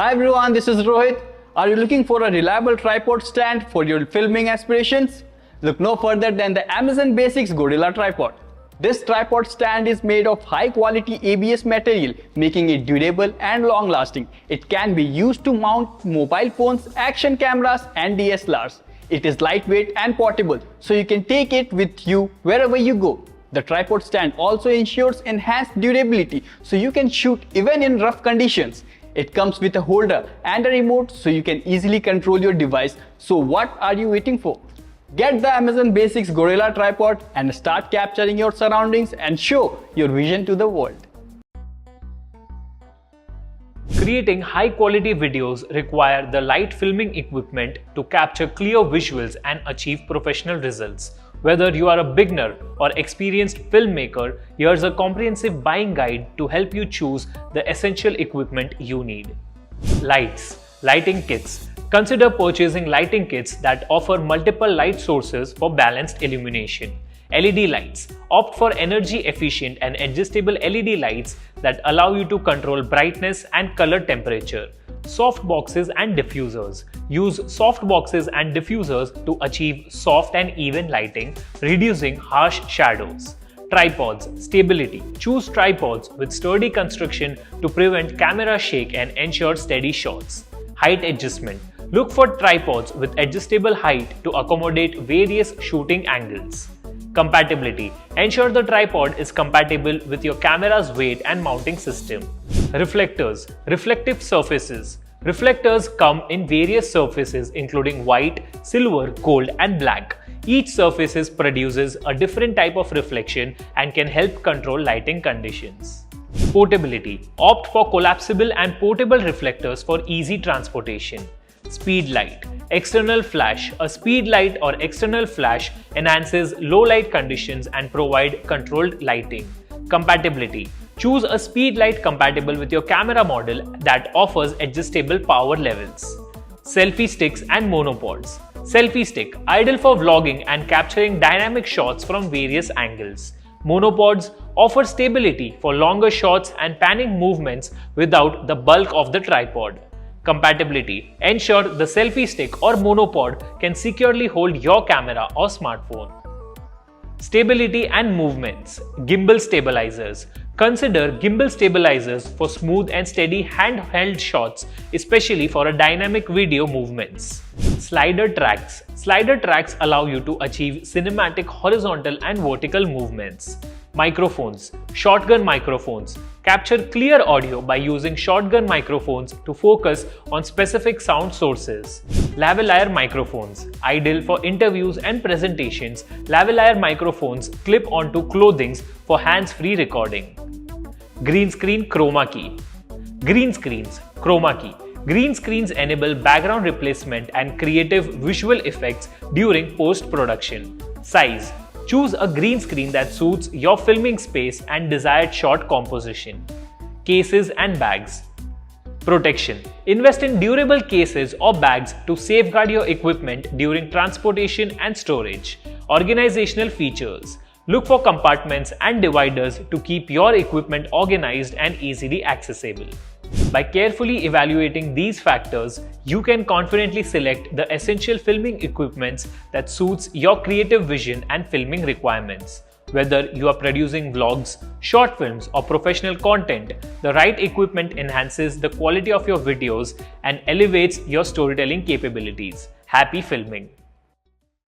Hi everyone, this is Rohit. Are you looking for a reliable tripod stand for your filming aspirations? Look no further than the Amazon Basics Gorilla Tripod. This tripod stand is made of high quality ABS material, making it durable and long lasting. It can be used to mount mobile phones, action cameras and DSLRs. It is lightweight and portable, so you can take it with you wherever you go. The tripod stand also ensures enhanced durability, so you can shoot even in rough conditions. It comes with a holder and a remote, so you can easily control your device. So what are you waiting for? Get the Amazon Basics Gorilla Tripod and start capturing your surroundings and show your vision to the world. Creating high-quality videos require the light filming equipment to capture clear visuals and achieve professional results. Whether you are a beginner or experienced filmmaker, here's a comprehensive buying guide to help you choose the essential equipment you need. Lighting kits. Consider purchasing lighting kits that offer multiple light sources for balanced illumination. LED lights. Opt for energy-efficient and adjustable LED lights that allow you to control brightness and color temperature. Soft boxes and diffusers. Use soft boxes and diffusers to achieve soft and even lighting, reducing harsh shadows. Tripods. Stability. Choose tripods with sturdy construction to prevent camera shake and ensure steady shots. Height adjustment. Look for tripods with adjustable height to accommodate various shooting angles. Compatibility. Ensure the tripod is compatible with your camera's weight and mounting system. Reflectors. Reflective surfaces. Reflectors come in various surfaces including white, silver, gold and black. Each surface produces a different type of reflection and can help control lighting conditions. Portability. Opt for collapsible and portable reflectors for easy transportation. Speed light. External flash. A speed light or external flash enhances low light conditions and provide controlled lighting. Compatibility. Choose a speed light compatible with your camera model that offers adjustable power levels. Selfie sticks and monopods. Selfie stick, ideal for vlogging and capturing dynamic shots from various angles. Monopods offer stability for longer shots and panning movements without the bulk of the tripod. Compatibility. Ensure the selfie stick or monopod can securely hold your camera or smartphone. Stability and movements. Gimbal stabilizers. Consider gimbal stabilizers for smooth and steady handheld shots, especially for a dynamic video movements. Slider tracks. Slider tracks allow you to achieve cinematic horizontal and vertical movements. Microphones. Shotgun microphones. Capture clear audio by using shotgun microphones to focus on specific sound sources. Lavalier microphones. Ideal for interviews and presentations, lavalier microphones clip onto clothing for hands-free recording. Green screen chroma key. Green screens, chroma key. Green screens enable background replacement and creative visual effects during post-production. Size. Choose a green screen that suits your filming space and desired shot composition. Cases and bags. Protection. Invest in durable cases or bags to safeguard your equipment during transportation and storage. Organizational features. Look for compartments and dividers to keep your equipment organized and easily accessible. By carefully evaluating these factors, you can confidently select the essential filming equipment that suits your creative vision and filming requirements. Whether you are producing vlogs, short films or professional content, the right equipment enhances the quality of your videos and elevates your storytelling capabilities. Happy filming!